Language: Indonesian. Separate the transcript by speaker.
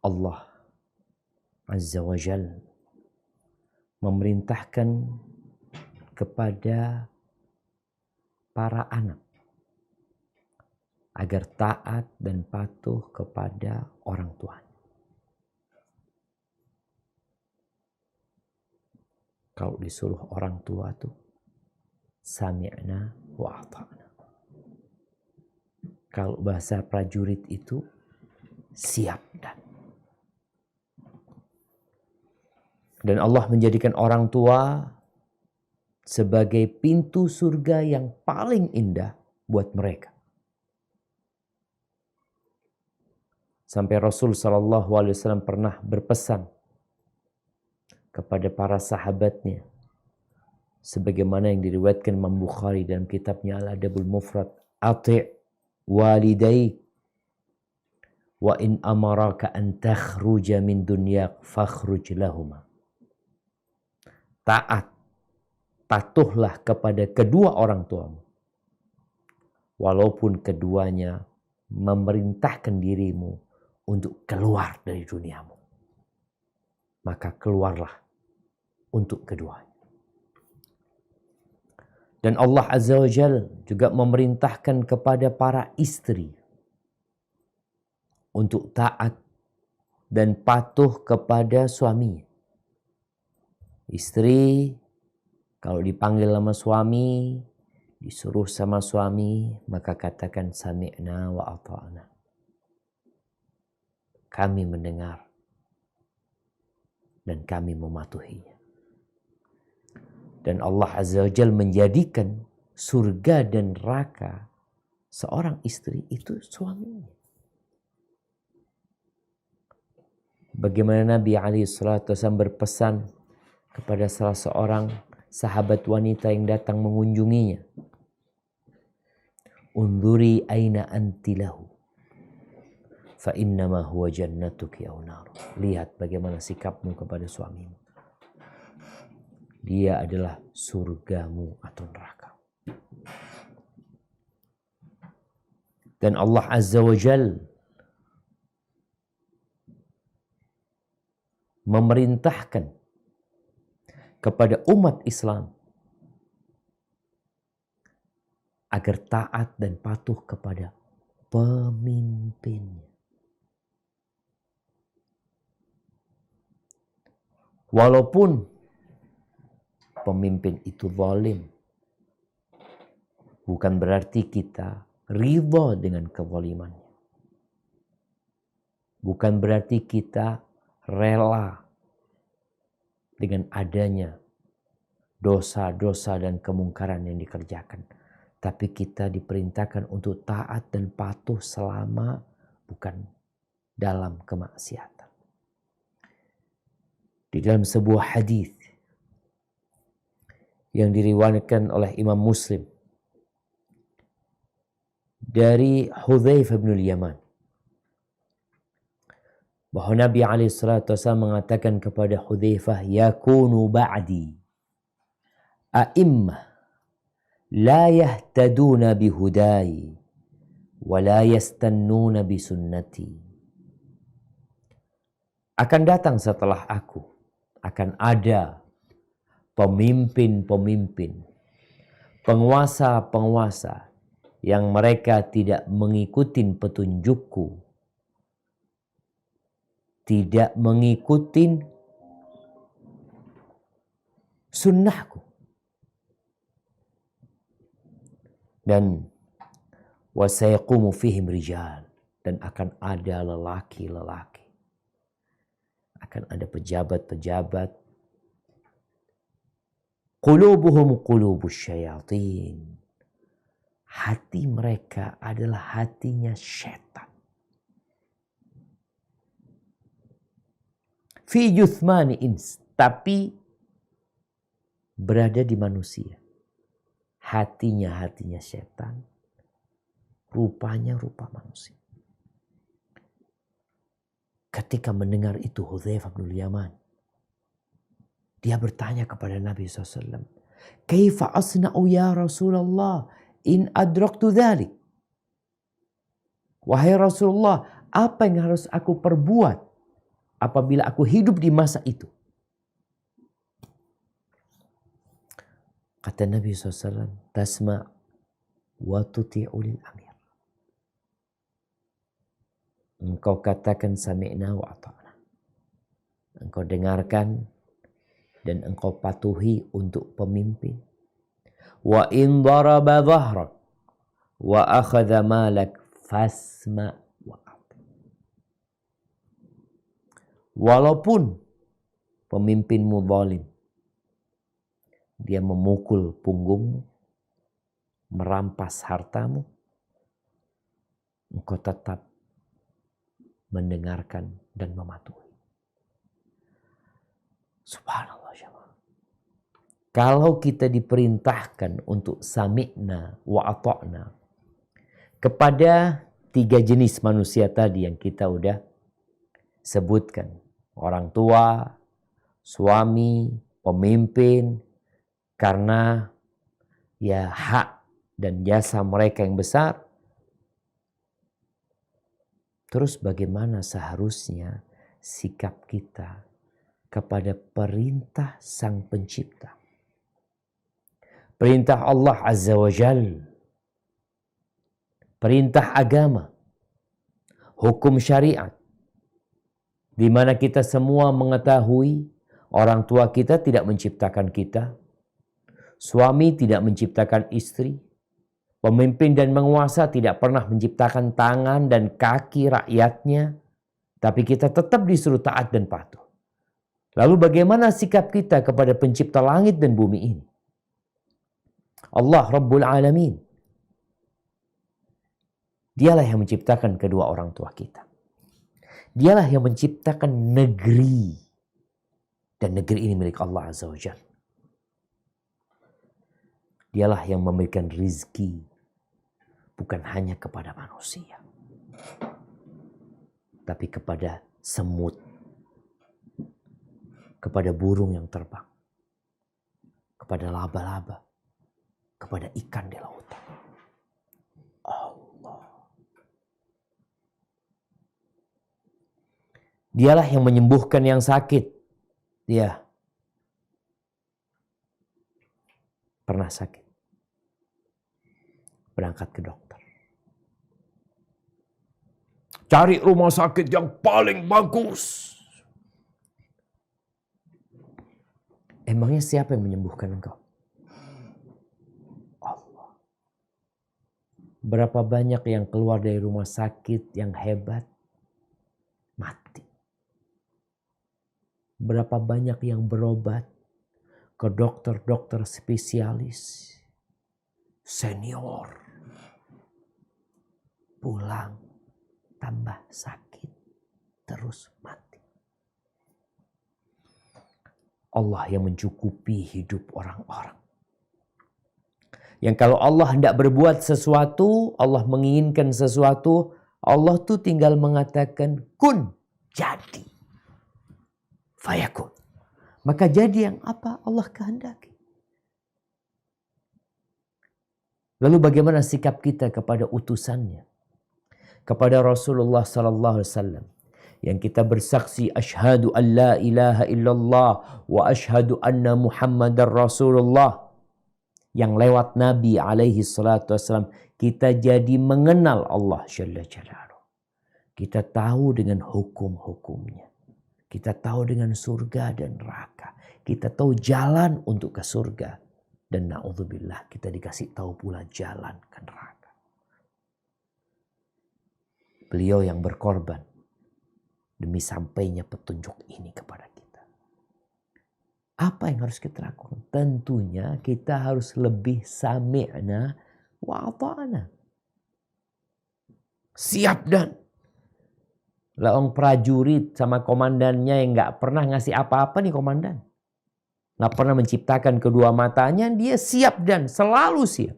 Speaker 1: Allah Azza wa Jal memerintahkan kepada para anak agar taat dan patuh kepada orang tua. Kalau disuruh orang tua tuh sami'na wa ata'na. Kalau bahasa prajurit itu siap dan Allah menjadikan orang tua sebagai pintu surga yang paling indah buat mereka. Sampai Rasul SAW pernah berpesan kepada para sahabatnya, sebagaimana yang diriwayatkan Imam Bukhari dalam kitabnya Al-Adabul Mufrad, ati' walidaik wa in amaraka an takhruja min dunyak fakhruj lahuma. Taat, patuhlah kepada kedua orang tuamu, walaupun keduanya memerintahkan dirimu untuk keluar dari duniamu, maka keluarlah untuk keduanya. Dan Allah Azza wa Jal juga memerintahkan kepada para istri untuk taat dan patuh kepada suaminya. Istri kalau dipanggil sama suami, disuruh sama suami, maka katakan sami'na wa ata'na. Kami mendengar dan kami mematuhinya. Dan Allah Azza wa Jal menjadikan surga dan neraka seorang istri itu suaminya. Bagaimana Nabi SAW berpesan kepada salah seorang sahabat wanita yang datang mengunjunginya. Unduri aina anti lahu fa innama huwa jannatuki aw nar. Lihat bagaimana sikapmu kepada suamimu. Dia adalah surgamu atau neraka. Dan Allah Azza wa Jal memerintahkan kepada umat Islam agar taat dan patuh kepada pemimpinnya. Walaupun pemimpin itu zalim, bukan berarti kita ridha dengan kezalimannya. Bukan berarti kita rela dengan adanya dosa-dosa dan kemungkaran yang dikerjakan. Tapi kita diperintahkan untuk taat dan patuh selama bukan dalam kemaksiatan. Di dalam sebuah hadis yang diriwayatkan oleh Imam Muslim dari Hudzaifah bin Yaman, bahwa Nabi SAW mengatakan kepada Hudzaifah, yakunu ba'di a'immah la yahtaduna bihudai wa la yastannuna bisunnati. Akan datang setelah aku, akan ada pemimpin-pemimpin, penguasa-penguasa yang mereka tidak mengikuti petunjukku, tidak mengikuti sunnahku. Dan wasayaqumu fihim rijal, dan akan ada lelaki-lelaki, akan ada pejabat-pejabat, qulubuhum qulubus syayatin, hati mereka adalah hatinya syaitan. Fi juthmani ins, tapi berada di manusia. Hatinya setan, rupanya rupa manusia. Ketika mendengar itu Hudzaifah bin Yaman, dia bertanya kepada Nabi SAW, kaifa asna'u ya Rasulullah in adraktu dhalik? Wahai Rasulullah, apa yang harus aku perbuat apabila aku hidup di masa itu. Kata Nabi SAW, tasma' wa tuti'u lil amir. Engkau katakan sami'na wa ata'na. Engkau dengarkan dan engkau patuhi untuk pemimpin. Wa in daraba dhahrak wa akhadha malak fasma' wa ati'. Walaupun pemimpinmu zalim, dia memukul punggungmu, merampas hartamu, engkau tetap mendengarkan dan mematuhi. Subhanallah jemaah. Kalau kita diperintahkan untuk sami'na wa ata'na kepada 3 jenis manusia tadi yang kita udah sebutkan. Orang tua, suami, pemimpin, karena ya hak dan jasa mereka yang besar. Terus bagaimana seharusnya sikap kita kepada perintah Sang Pencipta? Perintah Allah Azza wa Jal, perintah agama, hukum syariat, di mana kita semua mengetahui orang tua kita tidak menciptakan kita, suami tidak menciptakan istri, pemimpin dan penguasa tidak pernah menciptakan tangan dan kaki rakyatnya, tapi kita tetap disuruh taat dan patuh. Lalu bagaimana sikap kita kepada pencipta langit dan bumi ini? Allah Rabbul Alamin. Dialah yang menciptakan kedua orang tua kita. Dialah yang menciptakan negeri. Dan negeri ini milik Allah Azza wa Jalla. Dialah yang memberikan rizki bukan hanya kepada manusia, tapi kepada semut, kepada burung yang terbang, kepada laba-laba, kepada ikan di lautan. Allah. Dialah yang menyembuhkan yang sakit. Dia pernah sakit, berangkat ke dokter. Cari rumah sakit yang paling bagus. Emangnya siapa yang menyembuhkan engkau? Allah. Berapa banyak yang keluar dari rumah sakit yang hebat, mati. Berapa banyak yang berobat ke dokter-dokter spesialis, senior, pulang tambah sakit, terus mati. Allah yang mencukupi hidup orang-orang. Yang kalau Allah hendak berbuat sesuatu, Allah menginginkan sesuatu, Allah tuh tinggal mengatakan kun, jadi. Fayakun. Maka jadi yang apa Allah kehendaki. Lalu bagaimana sikap kita kepada utusannya? Kepada Rasulullah sallallahu alaihi wasallam yang kita bersaksi asyhadu an la ilaha illallah wa asyhadu anna Muhammadar Rasulullah, yang lewat Nabi alaihi salatu wasallam kita jadi mengenal Allah jalla jalaluhu. Kita tahu dengan hukum-hukumnya. Kita tahu dengan surga dan neraka. Kita tahu jalan untuk ke surga. Dan na'udzubillah kita dikasih tahu pula jalan ke neraka. Beliau yang berkorban demi sampainya petunjuk ini kepada kita. Apa yang harus kita lakukan? Tentunya kita harus lebih sami'na wa ata'na. Siap dan. Laong prajurit sama komandannya yang gak pernah ngasih apa-apa nih komandan. Gak pernah menciptakan kedua matanya, dia siap dan selalu siap.